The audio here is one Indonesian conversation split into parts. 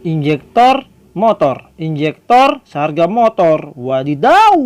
Injektor motor, injektor seharga motor. Wadidaw.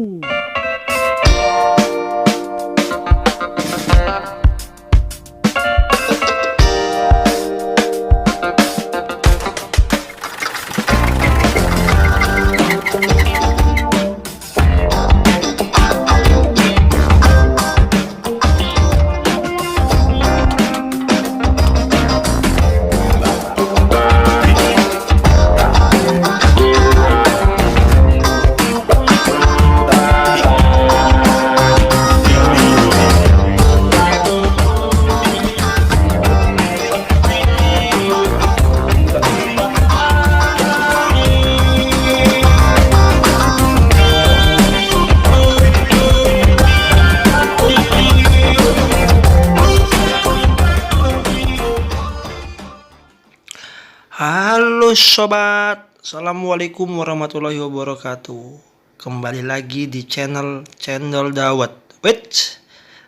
Halo sobat, assalamualaikum warahmatullahi wabarakatuh. Kembali lagi di channel Cendol Dawet. Wait,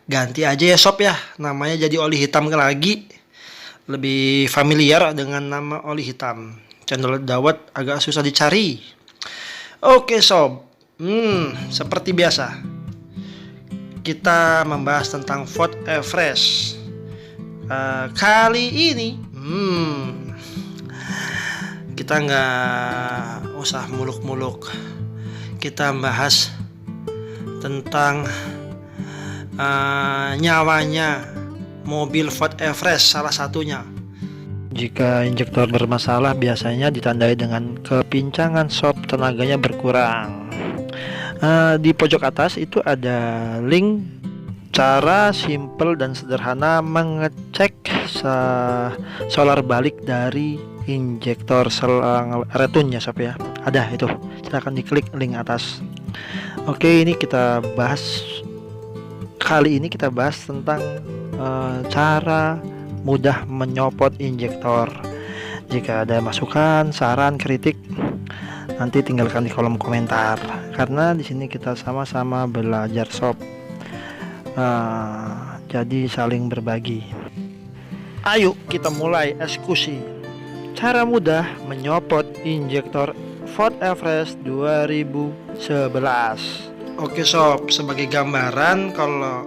ganti aja ya sob ya, namanya jadi oli hitam lagi. Lebih familiar dengan nama oli hitam. Cendol Dawet agak susah dicari. Oke sob, seperti biasa kita membahas tentang Ford Everest. Kali ini kita nggak usah muluk-muluk, kita bahas tentang nyawanya mobil Ford Everest salah satunya. Jika injektor bermasalah biasanya ditandai dengan kepincangan sob, tenaganya berkurang. Di pojok atas itu ada link cara simple dan sederhana mengecek solar balik dari injektor selang retun ya sob ya. Ada itu, silahkan diklik link atas. Oke, ini kita bahas, kali ini kita bahas tentang cara mudah menyopot injektor. Jika ada masukan, saran, kritik, nanti tinggalkan di kolom komentar, karena di sini kita sama-sama belajar sob. Jadi saling berbagi. Ayo kita mulai eksekusi. Cara mudah menyopot injektor Ford Everest 2011. Oke sob, sebagai gambaran kalau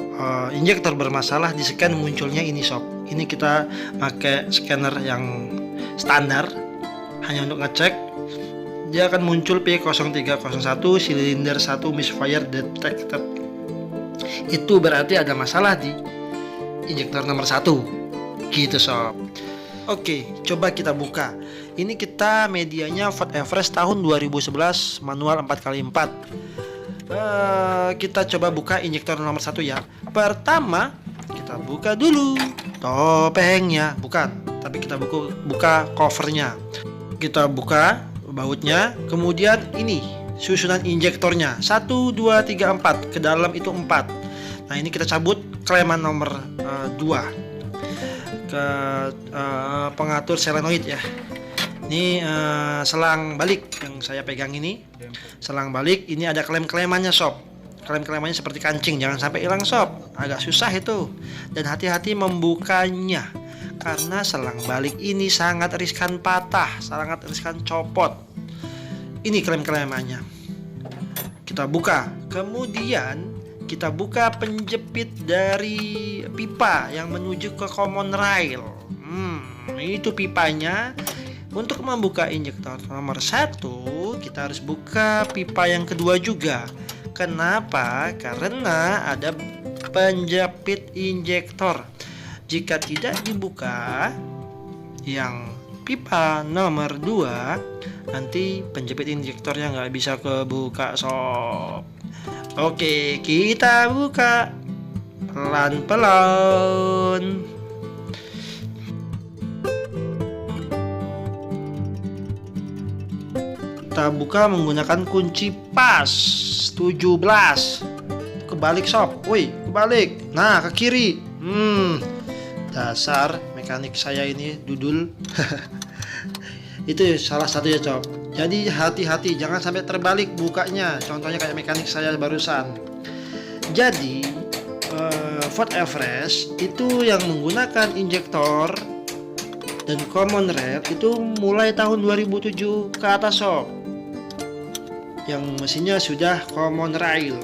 injektor bermasalah di scan munculnya ini sob. Ini kita pakai scanner yang standar hanya untuk ngecek. Dia akan muncul P0301 silinder 1 misfire detected. Itu berarti ada masalah di injektor nomor 1. Gitu sob. Oke, coba kita buka. Ini kita medianya Ford Everest tahun 2011 manual 4x4. Kita coba buka injektor nomor 1 ya. Pertama, kita buka dulu topengnya, bukan, tapi kita buka covernya. Kita buka bautnya, kemudian ini susunan injektornya 1, 2, 3, 4. Ke dalam itu 4. Nah, ini kita cabut kleman nomor 2 ke pengatur solenoid ya. Ini selang balik yang saya pegang ini. Selang balik ini ada klem-klemannya sob. Klem-klemannya seperti kancing, jangan sampai hilang sob. Agak susah itu. Dan hati-hati membukanya, karena selang balik ini sangat riskan patah, sangat riskan copot. Ini klem-klemannya. Kita buka. Kemudian kita buka penjepit dari pipa yang menuju ke common rail. Itu pipanya. Untuk membuka injektor nomor 1, kita harus buka pipa yang kedua juga. Kenapa? Karena ada penjepit injektor. Jika tidak dibuka yang pipa nomor 2, nanti penjepit injektornya nggak bisa kebuka sob. Oke, kita buka pelan-pelan. Kita buka menggunakan kunci pas 17. Kebalik sob. Woi, kebalik. Nah, ke kiri. Dasar mekanik saya ini dudul. Itu salah satu ya sob. Jadi hati-hati, jangan sampai terbalik bukanya. Contohnya kayak mekanik saya barusan. Jadi Ford Everest itu yang menggunakan injektor dan common rare itu mulai tahun 2007 ke atas sob, yang mesinnya sudah common rail.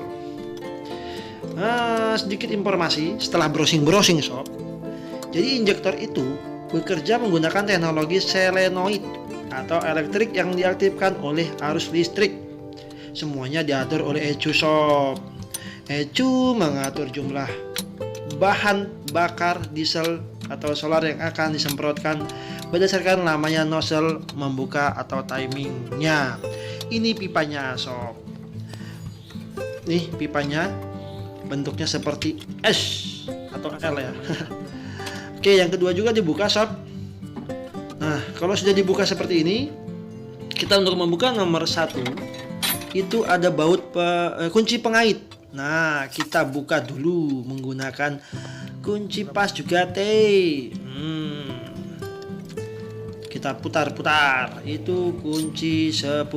Sedikit informasi setelah browsing sob. Jadi injektor itu bekerja menggunakan teknologi solenoid atau elektrik yang diaktifkan oleh arus listrik. Semuanya diatur oleh ECU sob. ECU mengatur jumlah bahan bakar diesel atau solar yang akan disemprotkan berdasarkan lamanya nozzle membuka atau timingnya. Ini pipanya sob. Nih pipanya bentuknya seperti S atau L ya. Oke, yang kedua juga dibuka sob. Nah, kalau sudah dibuka seperti ini, kita untuk membuka nomor 1 itu ada baut kunci pengait. Nah, kita buka dulu menggunakan kunci pas juga T. Kita putar-putar. Itu kunci 10.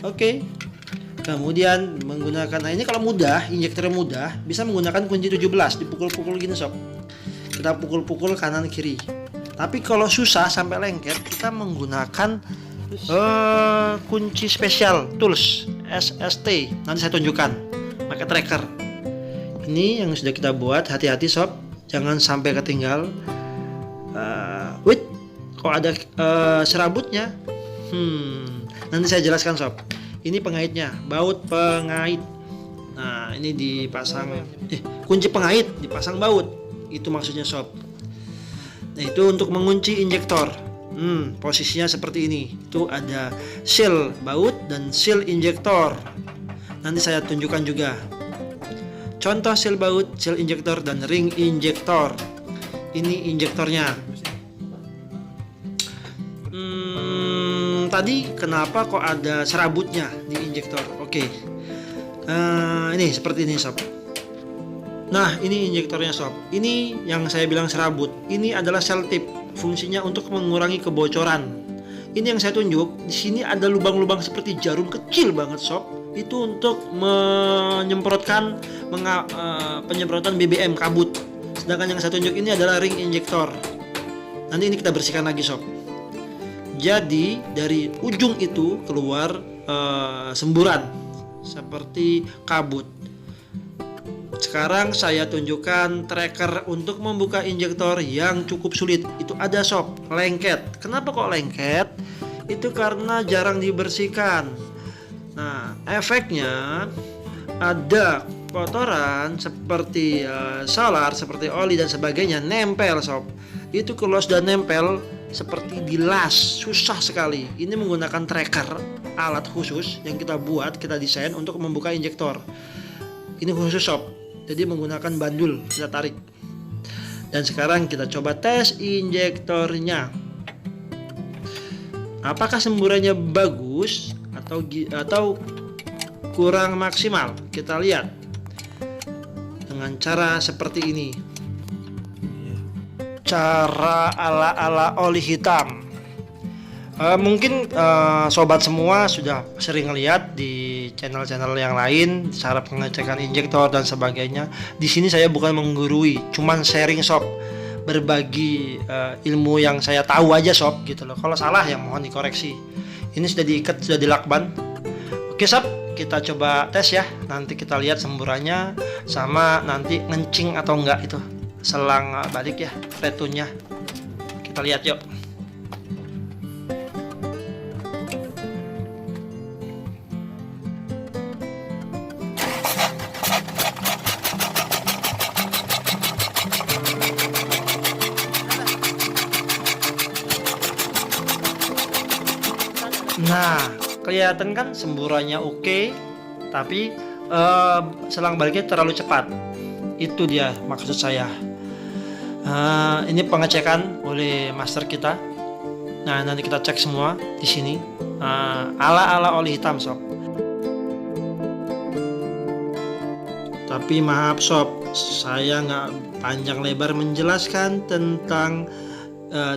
Oke. Kemudian menggunakan, nah ini kalau mudah, injektor mudah, bisa menggunakan kunci 17, dipukul-pukul gini sob. Kita pukul-pukul kanan kiri. Tapi kalau susah sampai lengket, kita menggunakan kunci spesial tools SST. Nanti saya tunjukkan pakai tracker. Ini yang sudah kita buat, hati-hati sob, jangan sampai ketinggal. Wait, kok ada serabutnya? Nanti saya jelaskan sob. Ini pengaitnya, baut pengait. Nah, ini dipasang kunci pengait dipasang baut. Itu maksudnya sob. Nah, itu untuk mengunci injektor. Posisinya seperti ini. Itu ada seal baut dan seal injektor. Nanti saya tunjukkan juga. Contoh seal baut, seal injektor dan ring injektor. Ini injektornya. Tadi kenapa kok ada serabutnya di injektor? Oke. Ini seperti ini sob. Nah, ini injektornya sob. Ini yang saya bilang serabut. Ini adalah sel tip. Fungsinya untuk mengurangi kebocoran. Ini yang saya tunjuk. Di sini ada lubang-lubang seperti jarum kecil banget sob. Itu untuk menyemprotkan penyemprotan BBM kabut. Sedangkan yang saya tunjuk ini adalah ring injektor. Nanti ini kita bersihkan lagi sob. Jadi dari ujung itu keluar semburan seperti kabut. Sekarang saya tunjukkan tracker untuk membuka injektor yang cukup sulit. Itu ada sob, lengket. Kenapa kok lengket? Itu karena jarang dibersihkan. Nah, efeknya ada kotoran seperti solar, seperti oli dan sebagainya nempel sob. Itu kalau sudah nempel seperti dilas, susah sekali. Ini menggunakan tracker, alat khusus yang kita buat, kita desain untuk membuka injektor. Ini khusus sob. Jadi menggunakan bandul, kita tarik. Dan sekarang kita coba tes injektornya. Apakah semburannya bagus atau kurang maksimal? Kita lihat dengan cara seperti ini. Cara ala-ala oli hitam. Mungkin sobat semua sudah sering lihat di channel-channel yang lain cara pengecekan injektor dan sebagainya. Di sini saya bukan menggurui, cuman sharing sob, berbagi ilmu yang saya tahu aja sob gitu loh. Kalau salah ya mohon dikoreksi. Ini sudah diikat, sudah dilakban. Oke sob, kita coba tes ya. Nanti kita lihat semburannya sama nanti ngencing atau enggak itu selang balik ya retunnya. Kita lihat yuk. Nah, kelihatan kan semburannya oke, tapi selang baliknya terlalu cepat. Itu dia maksud saya. Ini pengecekan oleh master kita. Nah, nanti kita cek semua di sini. Ala-ala oli hitam sob. Tapi maaf sob, saya nggak panjang lebar menjelaskan tentang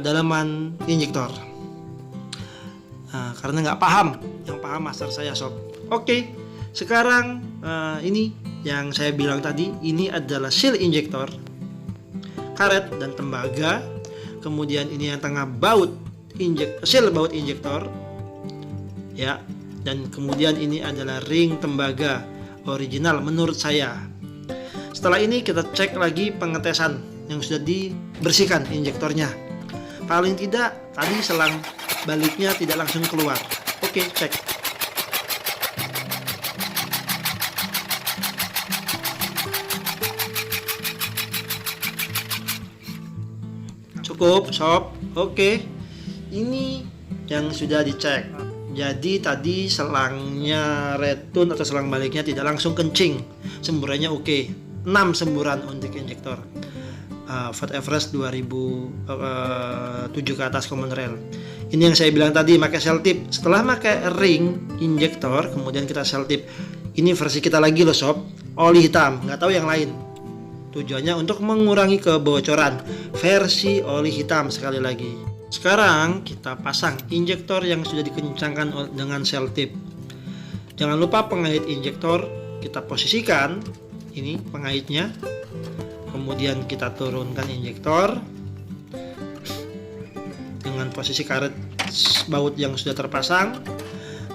dalaman injektor. Karena nggak paham, yang paham master saya sob. Oke, sekarang ini yang saya bilang tadi, ini adalah seal injektor, karet dan tembaga. kemudian ini yang tengah baut seal baut injektor ya, dan kemudian ini adalah ring tembaga original menurut saya. Setelah ini kita cek lagi pengetesan yang sudah dibersihkan injektornya. Paling tidak tadi selang baliknya tidak langsung keluar. Oke, cek. Cukup sob. Oke, ini yang sudah dicek. Jadi tadi selangnya retun atau selang baliknya tidak langsung kencing, semburannya oke. 6 semburan untuk injektor Ford Everest 2007 ke atas common rail. Ini yang saya bilang tadi, pakai selotip. Setelah pakai ring injektor kemudian kita selotip. Ini versi kita lagi loh sob, oli hitam, nggak tahu yang lain. Tujuannya untuk mengurangi kebocoran, versi oli hitam sekali lagi. Sekarang kita pasang injektor yang sudah dikencangkan dengan selotip. Jangan lupa pengait injektor kita posisikan, ini pengaitnya. Kemudian kita turunkan injektor dengan posisi karet baut yang sudah terpasang.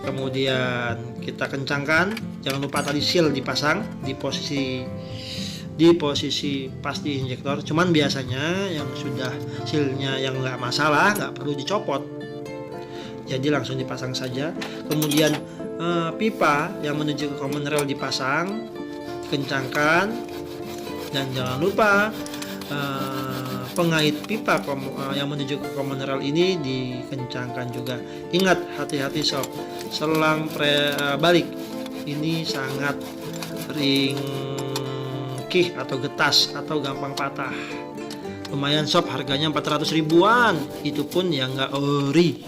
Kemudian kita kencangkan. Jangan lupa tadi seal dipasang di posisi pas di injektor. Cuman biasanya yang sudah sealnya yang nggak masalah nggak perlu dicopot, jadi langsung dipasang saja. Kemudian pipa yang menuju ke common rail dipasang, kencangkan, dan jangan lupa pengait pipa yang menuju ke common rail ini dikencangkan juga. Ingat, hati-hati sob, selang balik ini sangat ringkih atau getas atau gampang patah. Lumayan sob, harganya 400 ribuan, itu pun yang nggak ori.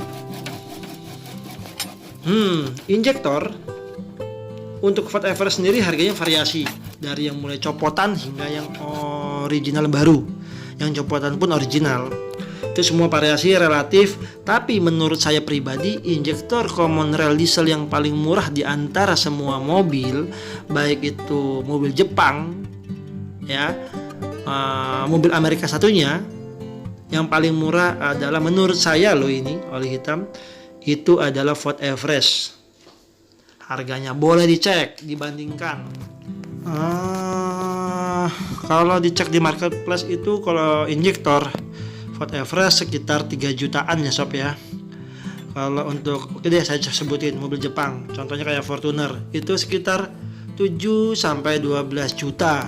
Injektor untuk Ford Everest sendiri harganya variasi, dari yang mulai copotan hingga yang original baru. Yang copotan pun original. Itu semua variasi relatif, tapi menurut saya pribadi injektor common rail diesel yang paling murah di antara semua mobil, baik itu mobil Jepang ya, mobil Amerika satunya, yang paling murah adalah menurut saya loh, ini oli hitam, itu adalah Ford Everest. Harganya boleh dicek, dibandingkan. Kalau dicek di marketplace itu, kalau injektor Ford Everest sekitar 3 jutaan ya sob ya. Kalau untuk, oke deh saya sebutin mobil Jepang, contohnya kayak Fortuner, itu sekitar 7 sampai 12 juta.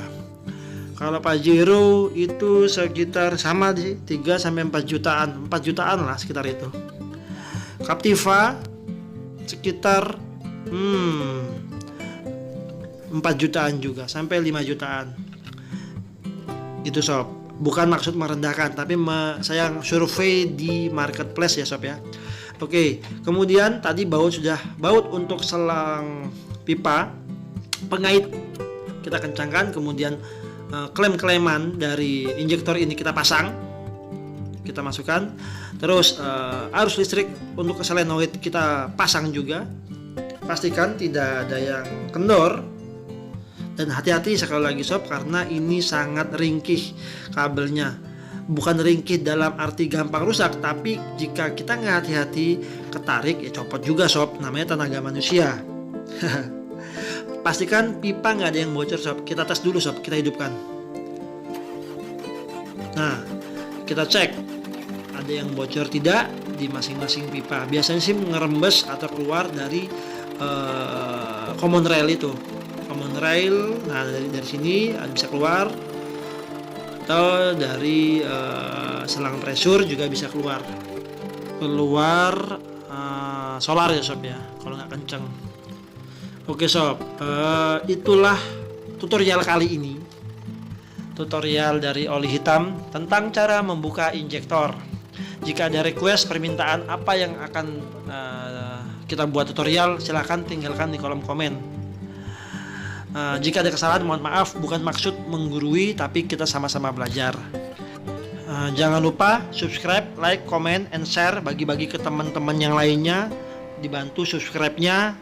Kalau Pajero itu sekitar sama di 3 sampai 4 jutaan, 4 jutaan lah sekitar itu. Captiva sekitar 4 jutaan juga, sampai 5 jutaan. Itu sob, bukan maksud merendahkan, tapi saya survei di marketplace ya sob ya. Oke, kemudian tadi baut untuk selang pipa, pengait kita kencangkan, kemudian klem-kleman dari injektor ini kita pasang, kita masukkan. Terus arus listrik untuk solenoid kita pasang juga. Pastikan tidak ada yang kendor. Dan hati-hati sekali lagi sob, karena ini sangat ringkih kabelnya. Bukan ringkih dalam arti gampang rusak, tapi jika kita nggak hati-hati ketarik ya copot juga sob, namanya tenaga manusia. Pastikan pipa nggak ada yang bocor sob, kita tes dulu sob, kita hidupkan. Nah, kita cek ada yang bocor tidak di masing-masing pipa. Biasanya sih ngerembes atau keluar dari common rail itu. Common rail, nah dari sini bisa keluar, atau dari selang pressure juga bisa keluar solar ya sob ya, kalau nggak kenceng. Oke sob, itulah tutorial kali ini, tutorial dari oli hitam tentang cara membuka injektor. Jika ada request, permintaan apa yang akan kita buat tutorial, silahkan tinggalkan di kolom komen. Jika ada kesalahan mohon maaf, bukan maksud menggurui, tapi kita sama-sama belajar. Jangan lupa subscribe, like, comment, and share, bagi-bagi ke teman-teman yang lainnya. Dibantu subscribe-nya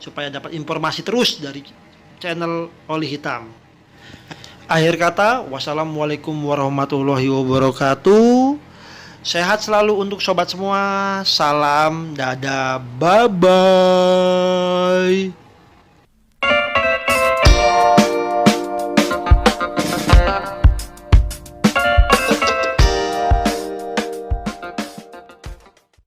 supaya dapat informasi terus dari channel oli hitam. Akhir kata, wassalamualaikum warahmatullahi wabarakatuh. Sehat selalu untuk sobat semua. Salam, dadah, bye bye.